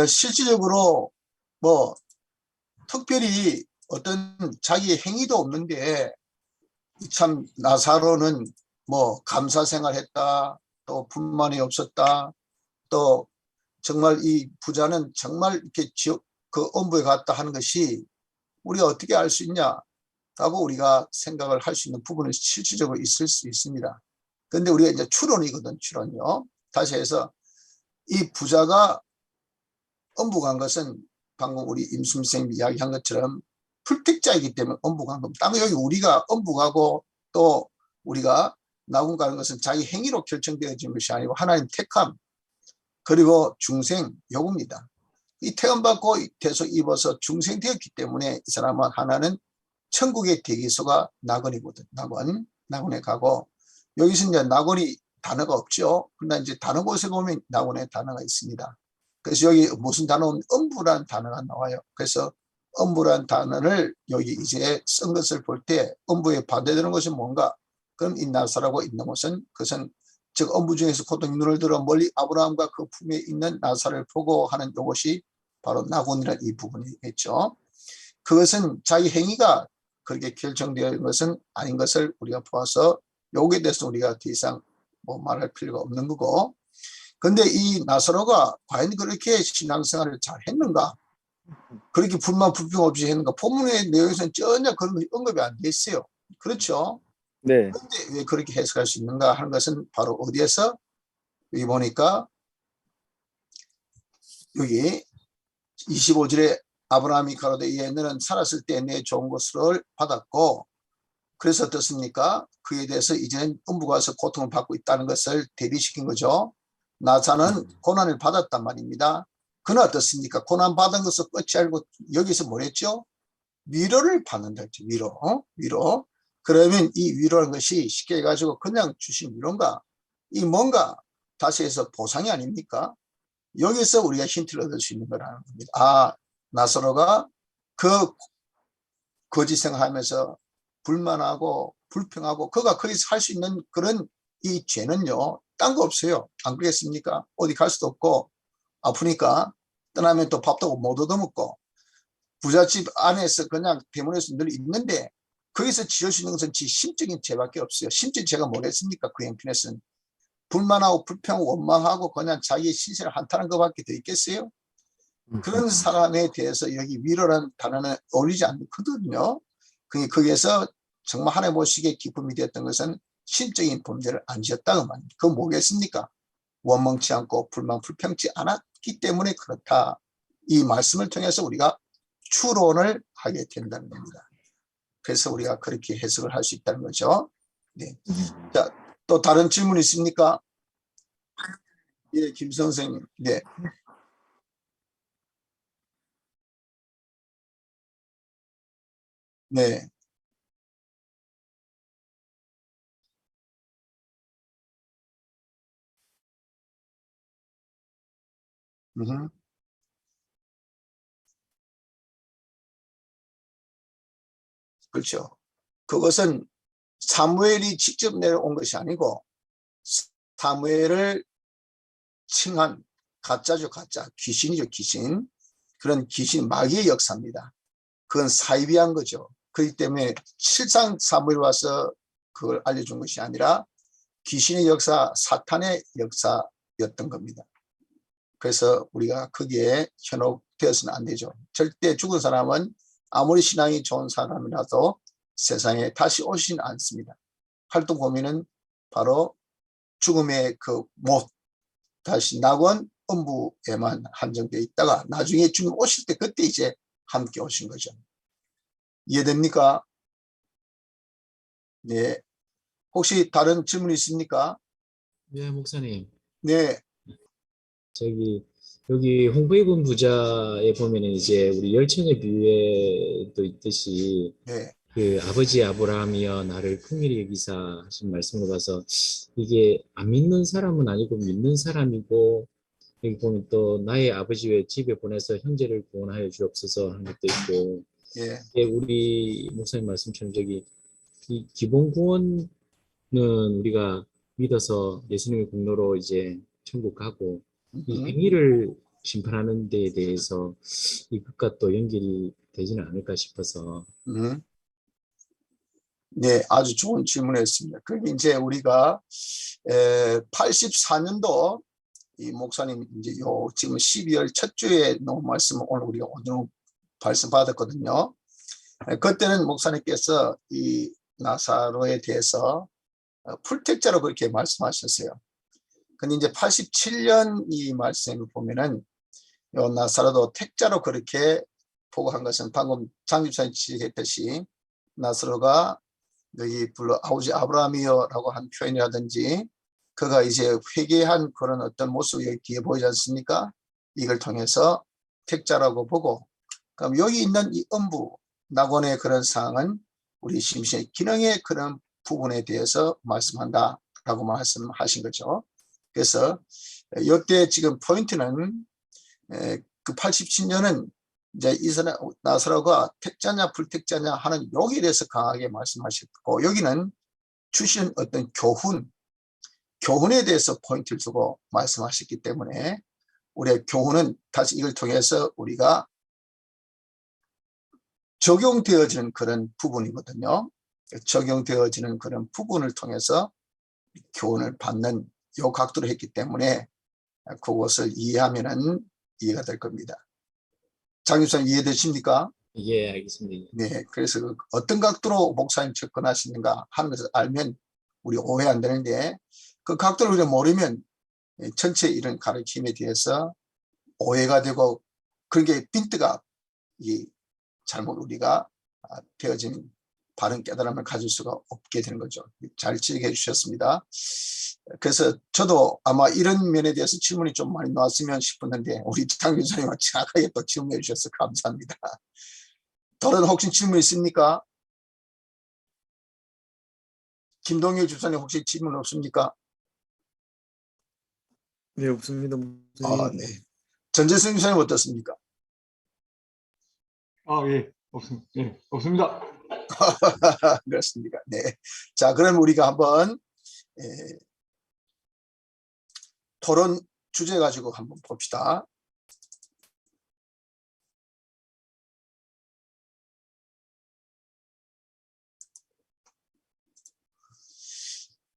실질적으로 뭐 특별히 어떤 자기 행위도 없는데 참 나사로는 뭐 감사 생활했다, 또 분만이 없었다, 또 정말 이 부자는 정말 이렇게 지옥 그 엄부에 갔다 하는 것이 우리가 어떻게 알 수 있냐라고 우리가 생각을 할 수 있는 부분은 실질적으로 있을 수 있습니다. 그런데 우리가 이제 추론이거든, 추론요. 다시 해서 이 부자가 엄부 간 것은 방금 우리 임수민 선생님이 이야기한 것처럼 풀택자이기 때문에 엄부 간 겁니다. 여기 우리가 엄부 가고 또 우리가 낙원 가는 것은 자기 행위로 결정되어진 것이 아니고 하나님 택함 그리고 중생 요구입니다. 이 택함받고 대속 입어서 중생 되었기 때문에 이 사람은 하나는 천국의 대기소가 낙원이거든. 낙원에 가고 여기서 이제 낙원이 단어가 없죠. 그러나 이제 단어 곳에 보면 낙원에 단어가 있습니다. 그래서 여기 무슨 단어? 음부라는 단어가 나와요. 그래서 음부라는 단어를 여기 이제 쓴 것을 볼 때 음부에 반대되는 것이 뭔가? 그럼 이 나사라고 있는 것은 그것은 즉 음부 중에서 고통 눈을 들어 멀리 아브라함과 그 품에 있는 나사를 보고 하는 이것이 바로 낙원이라는 이 부분이겠죠. 그것은 자기 행위가 그렇게 결정되어 있는 것은 아닌 것을 우리가 보아서 여기에 대해서 우리가 더 이상 뭐 말할 필요가 없는 거고. 근데 이 나사로가 과연 그렇게 신앙생활을 잘 했는가? 그렇게 불만 불평 없이 했는가? 본문의 내용에서는 전혀 그런 것이 언급이 안 돼 있어요. 그렇죠? 네. 그런데 왜 그렇게 해석할 수 있는가 하는 것은 바로 어디에서? 여기 보니까 여기 25절에 아브라함이 가로되 이에 너는 살았을 때 내 좋은 것을 받았고 그래서 어떻습니까? 그에 대해서 이제는 음부가 와서 고통을 받고 있다는 것을 대비시킨 거죠. 나사는 고난을 받았단 말입니다. 그는 어떻습니까? 고난 받은 것을 끝이 알고 여기서 뭐랬죠? 위로를 받는다 했죠. 위로. 그러면 이 위로라는 것이 쉽게 해가지고 그냥 주신 위로인가? 이 뭔가 다시 해서 보상이 아닙니까? 여기서 우리가 힌트를 얻을 수 있는 거라는 겁니다. 아, 나사로가 그 거짓 생활하면서 불만하고 불평하고 그가 거기서 할 수 있는 그런 이 죄는요. 딴 거 없어요. 안 그렇겠습니까? 어디 갈 수도 없고 아프니까 떠나면 또 밥도 못 얻어먹고 부잣집 안에서 그냥 대문에서 늘 있는데 거기서 지을 수 있는 것은 지 심적인 죄밖에 없어요. 심적인 죄가 뭐겠습니까? 그 형편에서는 불만하고 불평하고 원망하고 그냥 자기의 신세를 한탄한 것밖에 더 있겠어요? 그런 사람에 대해서 여기 위로라는 단어는 어울리지 않거든요. 거기에서 정말 하나님 보시기에 기쁨이 되었던 것은 신적인 범죄를 안 지었다고 말입니다. 그건 뭐겠습니까? 원망치 않고 불만 불평치 않았기 때문에 그렇다. 이 말씀을 통해서 우리가 추론을 하게 된다는 겁니다. 그래서 우리가 그렇게 해석을 할 수 있다는 거죠. 네. 자, 또 다른 질문 있습니까? 예, 김 선생님. 네. 네. 음흠. 그렇죠. 그것은 사무엘이 직접 내려온 것이 아니고 사무엘을 칭한 가짜죠, 가짜. 귀신이죠, 귀신. 그런 귀신 마귀의 역사입니다. 그건 사이비한 거죠. 그렇기 때문에 실상 사무엘 와서 그걸 알려준 것이 아니라 귀신의 역사, 사탄의 역사였던 겁니다. 그래서 우리가 거기에 현혹되어서는 안 되죠. 절대 죽은 사람은 아무리 신앙이 좋은 사람이라도 세상에 다시 오시진 않습니다. 활동 범위는 바로 죽음의 그 못, 다시 낙원, 음부에만 한정되어 있다가 나중에 주님 오실 때 그때 이제 함께 오신 거죠. 이해됩니까? 네. 혹시 다른 질문 있습니까? 네, 목사님. 네. 저기 여기 홍보해군 부자에 보면은 이제 우리 열처녀 비유에도 있듯이 네. 그 아버지 아브라함이여 나를 긍휼히 여기사 하신 말씀을 봐서 이게 안 믿는 사람은 아니고 믿는 사람이고 여기 보면 또 나의 아버지 외 집에 보내서 형제를 구원하여 주옵소서 하는 것도 있고 예. 이게 우리 목사님 말씀처럼 저기 이 기본 구원은 우리가 믿어서 예수님의 공로로 이제 천국 가고 이 행위를 심판하는 데에 대해서 이것과 또 연결이 되지는 않을까 싶어서. 네, 아주 좋은 질문이었습니다. 그게 이제 우리가 84년도 이 목사님 이제 요 지금 12월 첫 주에 놓은 말씀을 오늘 말씀 받았거든요. 그때는 목사님께서 이 나사로에 대해서 풀택자로 그렇게 말씀하셨어요. 근데 이제 87년 이 말씀을 보면은 요 나사로도 택자로 그렇게 보고한 것은 방금 장 집사님 지적했듯이 나사로가 여기 불러 아버지 아브라함이여라고 한 표현이라든지 그가 이제 회개한 그런 어떤 모습이 여기 뒤에 보이지 않습니까? 이걸 통해서 택자라고 보고, 그럼 여기 있는 이 음부 낙원의 그런 사항은 우리 심신의 기능의 그런 부분에 대해서 말씀한다라고 말씀하신 거죠. 그래서 이때 지금 포인트는 그 87년은 이제 나사로가 택자냐 불택자냐 하는 여기에 대해서 강하게 말씀하셨고, 여기는 주신 어떤 교훈에 대해서 포인트를 두고 말씀하셨기 때문에 우리의 교훈은 다시 이걸 통해서 우리가 적용되어지는 그런 부분이거든요. 적용되어지는 그런 부분을 통해서 교훈을 받는 요 각도로 했기 때문에 그것을 이해하면은 이해가 될 겁니다. 장 집사님 이해되십니까? 예, 알겠습니다. 네, 그래서 어떤 각도로 목사님 접근하시는가 하는 것을 알면 우리 오해 안 되는데, 그 각도를 우리가 모르면 전체 이런 가르침에 대해서 오해가 되고, 그런 게 빈트가 잘못 우리가 되어진 바른 깨달음을 가질 수가 없게 되는 거죠. 잘 지적해 주셨습니다. 그래서 저도 아마 이런 면에 대해서 질문이 좀 많이 나왔으면 싶었는데 우리 장 교수님과 정확하게 또 질문해 주셔서 감사합니다. 다른 혹시 질문 있습니까? 김동일 주사님 혹시 질문 없습니까? 네, 없습니다. 네. 전재승 주사님 어떻습니까? 예, 없습니다. 예, 없습니다. 그렇습니까? 네. 자, 그럼 우리가 한번 토론 주제 가지고 한번 봅시다.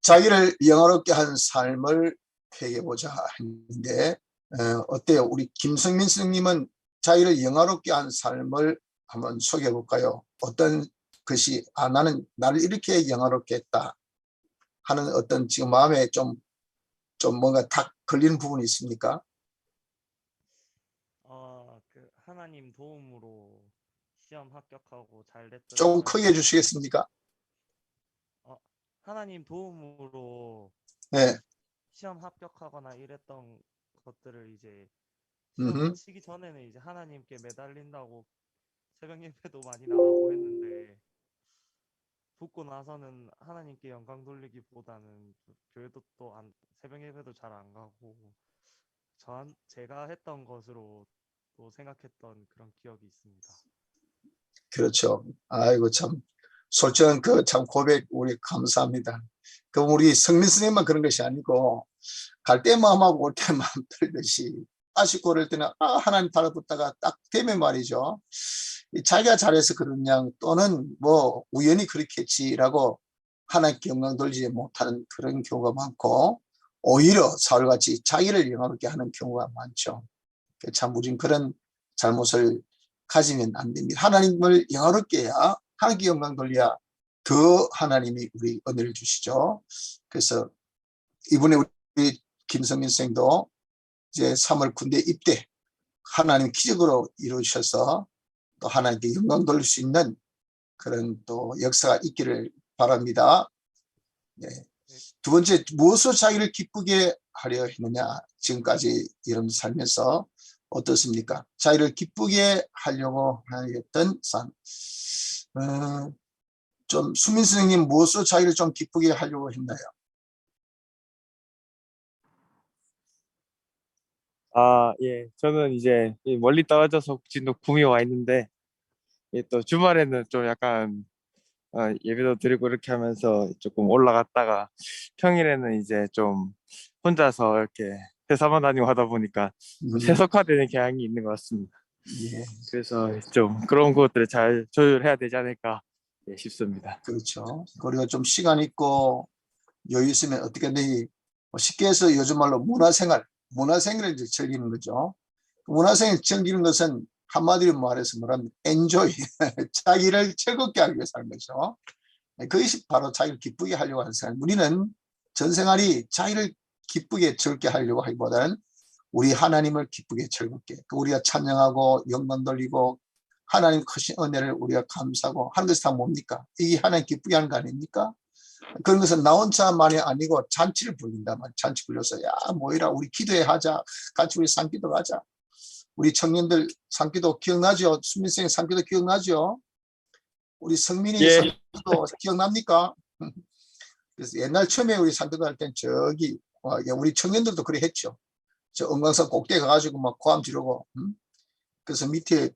자기를 영화롭게 한 삶을 회개해보자 했는데 어때요? 우리 김성민 스님은 자기를 영화롭게 한 삶을 한번 소개해 볼까요? 어떤 것이 나는 나를 이렇게 영화롭게 했다 하는 어떤 지금 마음에 좀 뭔가 탁 걸리는 부분이 있습니까? 그 하나님 도움으로 시험 합격하고 잘 됐던 좀 그런 크게 해주시겠습니까? 하나님 도움으로 네. 시험 합격하거나 이랬던 것들을 이제 음흠. 시험 치기 전에는 이제 하나님께 매달린다고 새벽 예배도 많이 나가고 했는데 붙고 나서는 하나님께 영광 돌리기보다는 교회도 또 새벽 예배도 잘 안 가고 제가 했던 것으로 또 생각했던 그런 기억이 있습니다. 그렇죠. 아이고 참 솔직한 그 참 고백 우리 감사합니다. 그럼 우리 성민 스님만 그런 것이 아니고 갈 때 마음하고 올 때 마음 틀듯이 다시 고를 때는 하나님 달라붙다가 딱 되면 말이죠. 자기가 잘해서 그러냐 또는 뭐 우연히 그렇겠지라고 하나님께 영광 돌리지 못하는 그런 경우가 많고 오히려 사울같이 자기를 영화롭게 하는 경우가 많죠. 참 우린 그런 잘못을 가지면 안 됩니다. 하나님을 영화롭게 해야 하나님께 영광 돌려야 더 하나님이 우리 은혜를 주시죠. 그래서 이번에 우리 김성민 선생도 이제 3월 군대 입대 하나님 기적으로 이루셔서 또 하나님께 영광 돌릴 수 있는 그런 또 역사가 있기를 바랍니다. 네. 두 번째, 무엇으로 자기를 기쁘게 하려 했느냐? 지금까지 이런 살면서 어떻습니까? 자기를 기쁘게 하려고 하였던 삶. 좀 수민 선생님 무엇으로 자기를 좀 기쁘게 하려고 했나요? 예. 저는 이제 멀리 떨어져서 진도 구미에 와 있는데 또 주말에는 좀 약간 예배도 드리고 이렇게 하면서 조금 올라갔다가 평일에는 이제 좀 혼자서 이렇게 회사만 다니고 하다 보니까 세속화되는 경향이 있는 것 같습니다. 예, 그래서 좀 그런 것들을 잘 조율해야 되지 않을까 싶습니다. 그렇죠. 그리고 좀 시간 있고 여유 있으면 어떻게든지 쉽게 해서 요즘 말로 문화생활을 이제 즐기는 거죠. 문화생활을 즐기는 것은 한마디로 말해서 뭐라면 enjoy, 자기를 즐겁게 하기 위해서 하는 거죠. 그것이 바로 자기를 기쁘게 하려고 하는 생활. 우리는 전생활이 자기를 기쁘게 즐겁게 하려고 하기보다는 우리 하나님을 기쁘게 즐겁게 우리가 찬양하고 영광 돌리고 하나님 크신 은혜를 우리가 감사하고 하는 것이 다 뭡니까? 이게 하나님 기쁘게 하는 거 아닙니까? 그런 것은 나 혼자만이 아니고 잔치를 불린단 말이야. 잔치 불려서 야 모이라 우리 기도회 하자. 같이 우리 산기도 하자. 우리 청년들 산기도 기억나죠? 수민생 산기도 기억나죠? 우리 성민이 예. 산기도 기억납니까? 그래서 옛날 처음에 우리 산기도 할 땐 저기 우리 청년들도 그래 했죠. 저 은강산 꼭대기 가가지고 막 고함 지르고 그래서 밑에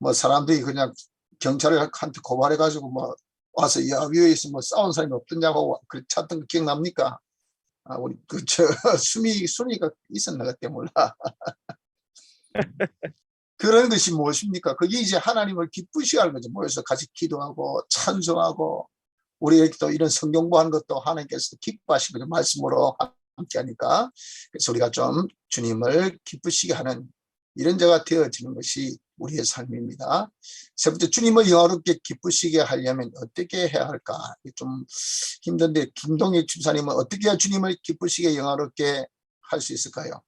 뭐 사람들이 그냥 경찰한테 고발해가지고 뭐 와서 야 위에 있으면 뭐 싸운 사람이 없더냐고 그 찾던 거 기억납니까? 아 우리 그저 순위가 있었나 그때 몰라. 그런 것이 무엇입니까? 그게 이제 하나님을 기쁘시게 하는 거죠. 모여서 같이 기도하고 찬송하고 우리 또 이런 성경 공부하는 것도 하나님께서 기뻐하시거든요. 말씀으로 함께 하니까. 그래서 우리가 좀 주님을 기쁘시게 하는 이런 자가 되어지는 것이 우리의 삶입니다. 세 번째, 주님을 영화롭게 기쁘시게 하려면 어떻게 해야 할까? 좀 힘든데 김동익 집사님은 어떻게 해야 주님을 기쁘시게 영화롭게 할 수 있을까요?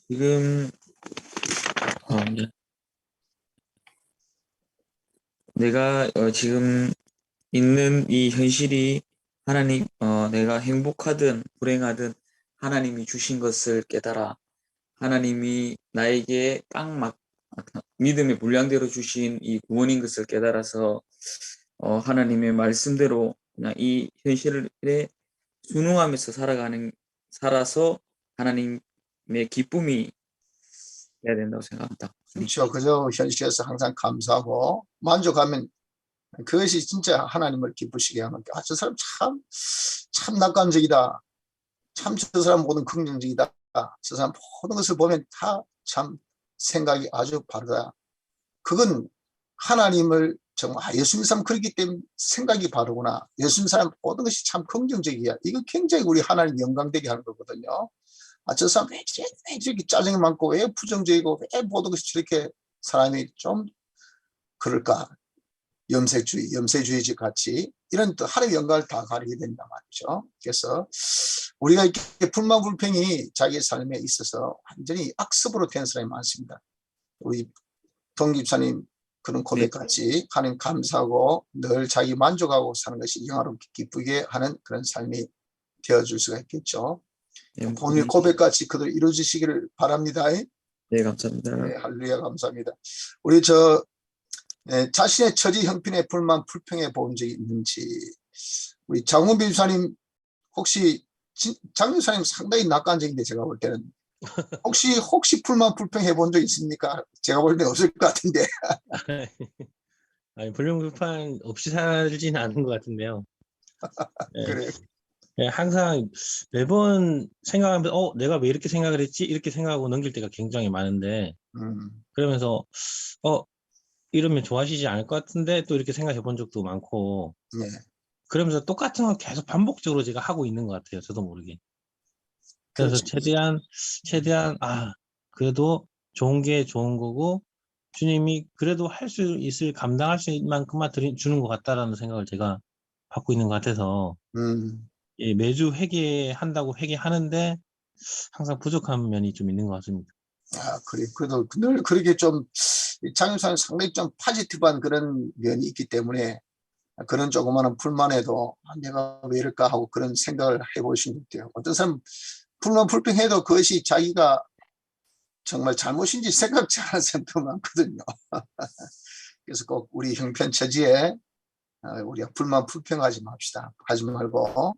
지금 네. 내가 지금 있는 이 현실이 하나님, 내가 행복하든 불행하든 하나님이 주신 것을 깨달아 하나님이 나에게 딱 믿음의 분량대로 주신 이 구원인 것을 깨달아서 하나님의 말씀대로 그냥 이 현실에 순응하면서 살아서 하나님의 기쁨이 해야 된다고 생각합니다. 그렇죠. 그저 현실에서 항상 감사하고 만족하면 그것이 진짜 하나님을 기쁘시게 하는 게, 아, 저 사람 참 낙관적이다. 참 저 사람 모든 긍정적이다. 저 사람 모든 것을 보면 다 참 생각이 아주 바르다. 그건 하나님을 정말 예수님 사람 그렇기 때문에 생각이 바르구나. 예수님 사람 모든 것이 참 긍정적이야. 이거 굉장히 우리 하나님 영광되게 하는 거거든요. 아, 저 사람 왜 저렇게 짜증이 많고 왜 부정적이고 왜 모든 것이 저렇게 사람이 좀 그럴까. 염세주의지 같이 이런 또 하나님의 영광을 다 가리게 된단 말이죠. 그래서 우리가 이렇게 불만 불평이 자기 삶에 있어서 완전히 악습으로 된 사람이 많습니다. 우리 동집사님 그런 고백같이 하나님 감사하고 늘 자기 만족하고 사는 것이 영화롭게 기쁘게 하는 그런 삶이 되어줄 수가 있겠죠. 본인 고백같이 그들 이루어지시기를 바랍니다. 네, 감사합니다. 네, 할렐루야 감사합니다. 우리 자신의 처지 형편에 불만 불평해 본 적이 있는지, 우리 장훈빈 집사님 혹시 장 집사님 상당히 낙관적인데 제가 볼 때는 혹시 불만 불평해 본 적 있습니까? 제가 볼 때 없을 것 같은데. 아니, 불평불판 없이 살지는 않은 것 같은데요. 네. 그래요. 네, 항상 매번 생각하면서 내가 왜 이렇게 생각을 했지? 이렇게 생각하고 넘길 때가 굉장히 많은데 그러면서 이러면 좋아하시지 않을 것 같은데 또 이렇게 생각해 본 적도 많고 네. 그러면서 똑같은 걸 계속 반복적으로 제가 하고 있는 것 같아요. 저도 모르게. 그래서 그렇죠. 최대한 그래도 좋은 게 좋은 거고 주님이 그래도 할 수 있을 감당할 수 있는 만큼만 주는 것 같다라는 생각을 제가 갖고 있는 것 같아서 예, 매주 회개한다고 회개하는데 항상 부족한 면이 좀 있는 것 같습니다. 아, 그래. 그래도 늘 그렇게 좀 장유사는 상당히 좀 파지티브한 그런 면이 있기 때문에 그런 조그마한 불만에도 내가 왜 이럴까 하고 그런 생각을 해보시면 돼요. 어떤 사람 불만 불평해도 그것이 자기가 정말 잘못인지 생각지 않은 사람도 많거든요. 그래서 꼭 우리 형편 처지에 우리가 불만 불평하지 맙시다. 하지 말고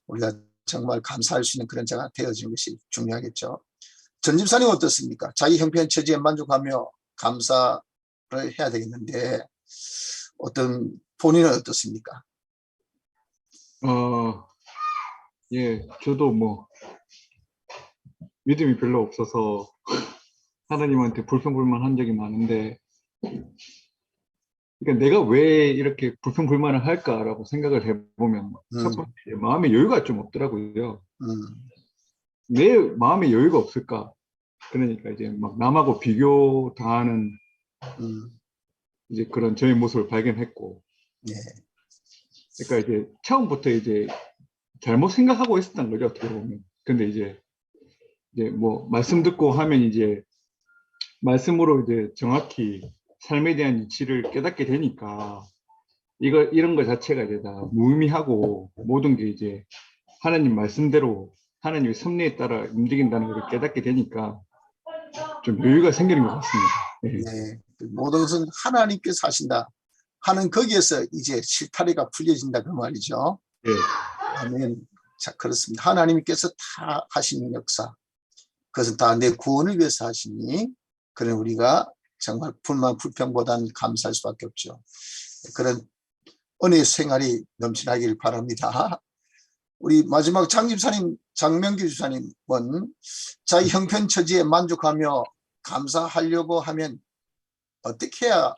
우리가 정말 감사할 수 있는 그런 자가 되어지는 것이 중요하겠죠. 전 집사님 어떻습니까? 자기 형편 처지에 만족하며 감사를 해야 되겠는데 본인은 어떻습니까? 예, 저도 뭐 믿음이 별로 없어서 하나님한테 불평불만 한 적이 많은데, 그러니까 내가 왜 이렇게 불평불만을 할까라고 생각을 해보면 첫 번째 마음의 여유가 좀 없더라고요. 내 마음의 여유가 없을까? 그러니까 이제 막 남하고 비교 당하는 이제 그런 저의 모습을 발견했고, 네. 그러니까 이제 처음부터 이제 잘못 생각하고 있었던 거죠, 어떻게 보면. 근데 이제 이제 뭐 말씀 듣고 하면 이제 말씀으로 이제 정확히 삶에 대한 이치를 깨닫게 되니까 이런 거 자체가 이제 다 무의미하고 모든 게 이제 하나님 말씀대로 하나님의 섭리에 따라 움직인다는 걸 깨닫게 되니까 좀 여유가 생기는 것 같습니다. 네. 네, 모든 것은 하나님께서 하신다 하는 거기에서 이제 실타래가 풀려진다 그 말이죠. 네. 아멘. 자, 그렇습니다. 하나님께서 다 하시는 역사, 그것은 다 내 구원을 위해서 하시니 그런 우리가 정말 불만 불평보다는 감사할 수밖에 없죠. 그런 은혜의 생활이 넘쳐나길 바랍니다. 우리 마지막 장명규 주사님은 자기 형편 처지에 만족하며 감사하려고 하면 어떻게 해야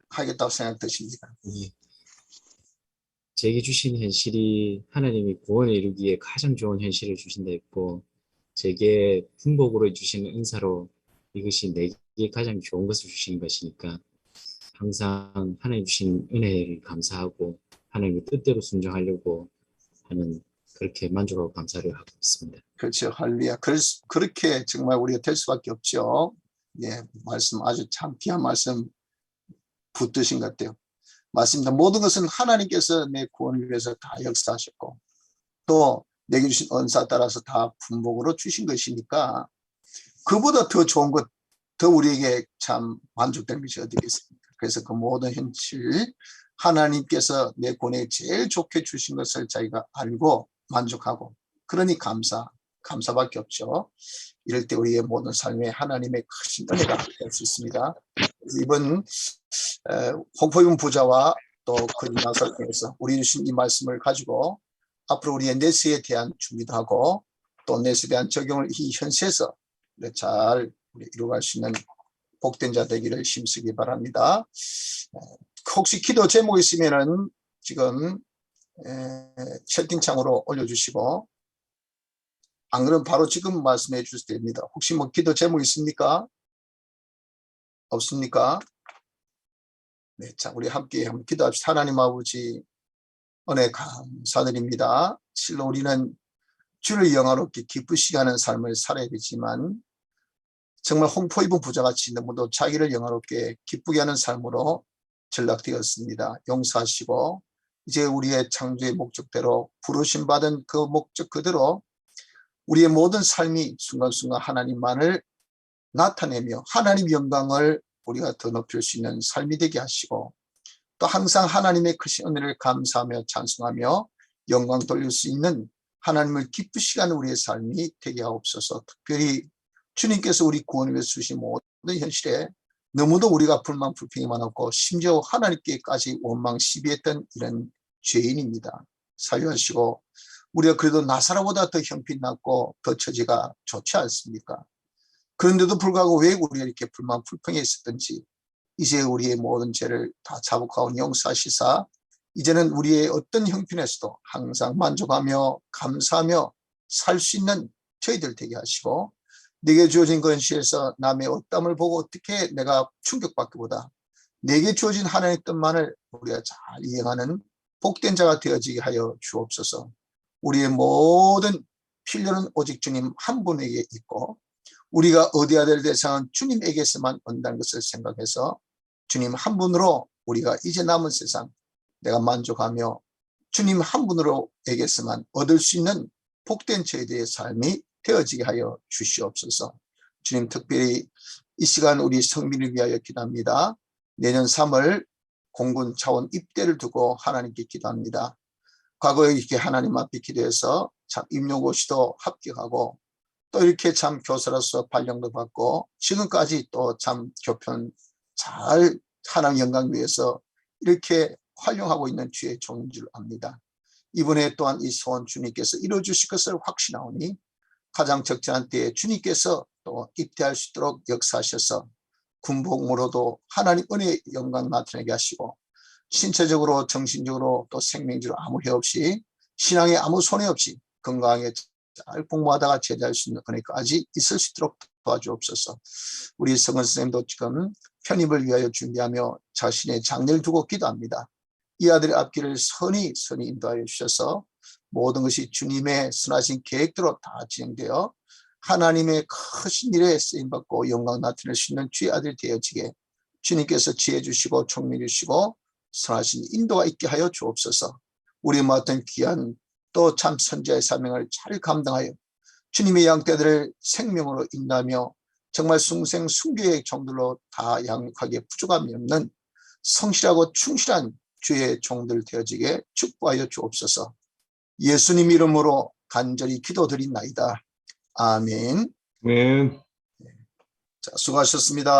하겠다고 생각되십니까? 예. 제게 주신 현실이 하나님이 구원을 이루기에 가장 좋은 현실을 주신다 했고, 제게 풍복으로 주신 은사로 이것이 내게 가장 좋은 것을 주신 것이니까 항상 하나님 주신 은혜를 감사하고 하나님의 뜻대로 순종하려고 하는, 그렇게 만족하고 감사를 하고 있습니다. 그렇죠. 할렐루야. 그렇게 정말 우리가 될 수밖에 없죠. 예, 말씀 아주 참 귀한 말씀 붙드신 것 같아요. 맞습니다. 모든 것은 하나님께서 내 구원을 위해서 다 역사하셨고 또 내게 주신 은사 따라서 다 분복으로 주신 것이니까 그보다 더 좋은 것, 더 우리에게 참 만족되는 것이 어디겠습니까? 그래서 그 모든 현실 하나님께서 내 구원에 제일 좋게 주신 것을 자기가 알고 만족하고, 그러니 감사밖에 없죠. 이럴 때 우리의 모든 삶에 하나님의 크신 은혜가 될 수 있습니다. 이번 홍포이분 부자와 또 거짓 나사를 통해서 우리 주신 이 말씀을 가지고 앞으로 우리의 내세에 대한 준비도 하고 또 내세에 대한 적용을 이 현세에서 잘 이루어갈 수 있는 복된 자 되기를 힘쓰기 바랍니다. 혹시 기도 제목 있으면은 지금 채팅창으로 올려주시고, 안 그러면 바로 지금 말씀해 주셔도 됩니다. 혹시 뭐 기도 제목 있습니까? 없습니까? 네, 자, 우리 함께 한번 기도합시다. 하나님 아버지, 은혜 감사드립니다. 실로 우리는 주를 영화롭게 기쁘시게 하는 삶을 살아야 되지만 정말 홍포 입은 부자같이 너무도 자기를 영화롭게 기쁘게 하는 삶으로 전락되었습니다. 용서하시고 이제 우리의 창조의 목적대로 부르심 받은 그 목적 그대로 우리의 모든 삶이 순간순간 하나님만을 나타내며 하나님 영광을 우리가 더 높일 수 있는 삶이 되게 하시고 또 항상 하나님의 크신 은혜를 감사하며 찬송하며 영광 돌릴 수 있는 하나님을 기쁘시게 하는 우리의 삶이 되게 하옵소서. 특별히 주님께서 우리 구원을 위해서 주신 모든 현실에 너무도 우리가 불만 불평이 많았고 심지어 하나님께까지 원망 시비했던 이런 죄인입니다. 사유하시고 우리가 그래도 나사로보다 더 형편이 낮고 더 처지가 좋지 않습니까? 그런데도 불구하고 왜 우리가 이렇게 불만 불평에 있었던지 이제 우리의 모든 죄를 다 자복하고 용서하시사 이제는 우리의 어떤 형편에서도 항상 만족하며 감사하며 살 수 있는 저희들 되게 하시고 내게 주어진 건시에서 남의 어땀을 보고 어떻게 내가 충격받기보다 내게 주어진 하나님의 뜻만을 우리가 잘 이행하는 복된 자가 되어지게 하여 주옵소서. 우리의 모든 필요는 오직 주님 한 분에게 있고 우리가 얻어야 될 대상은 주님에게서만 온다는 것을 생각해서 주님 한 분으로 우리가 이제 남은 세상 내가 만족하며 주님 한 분으로에게서만 얻을 수 있는 복된 저희들의 삶이 되어지게 하여 주시옵소서. 주님 특별히 이 시간 우리 성민을 위하여 기도합니다. 내년 3월 공군 차원 입대를 두고 하나님께 기도합니다. 과거에 이렇게 하나님 앞에 기도해서 참 임용고시도 합격하고 또 이렇게 참 교사로서 발령도 받고 지금까지 또 참 교편 잘 하나님 영광 위해서 이렇게 활용하고 있는 주의 종인 줄 압니다. 이번에 또한 이 소원 주님께서 이루어주실 것을 확신하오니 가장 적절한 때에 주님께서 또 입대할 수 있도록 역사하셔서 군복무로도 하나님 은혜의 영광 나타내게 하시고 신체적으로 정신적으로 또 생명적으로 아무 해 없이 신앙에 아무 손해 없이 건강하게 잘 공부하다가 제대할 수 있는 은혜까지 있을 수 있도록 도와주옵소서. 우리 성은 선생님도 지금 편입을 위하여 준비하며 자신의 장래를 두고 기도합니다. 이 아들의 앞길을 선히 인도하여 주셔서 모든 것이 주님의 선하신 계획대로 다 진행되어 하나님의 크신 일에 쓰임받고 영광 나타낼 수 있는 주의 아들 되어지게 주님께서 지혜 주시고 총명 주시고 선하신 인도가 있게 하여 주옵소서. 우리 맡은 귀한 또 참 선지자의 사명을 잘 감당하여 주님의 양떼들을 생명으로 인도하며 정말 숭생 순교의 종들로 다 양육하기에 부족함이 없는 성실하고 충실한 주의 종들 되어지게 축복하여 주옵소서. 예수님 이름으로 간절히 기도드립나이다. 아멘. 네. 자, 수고하셨습니다.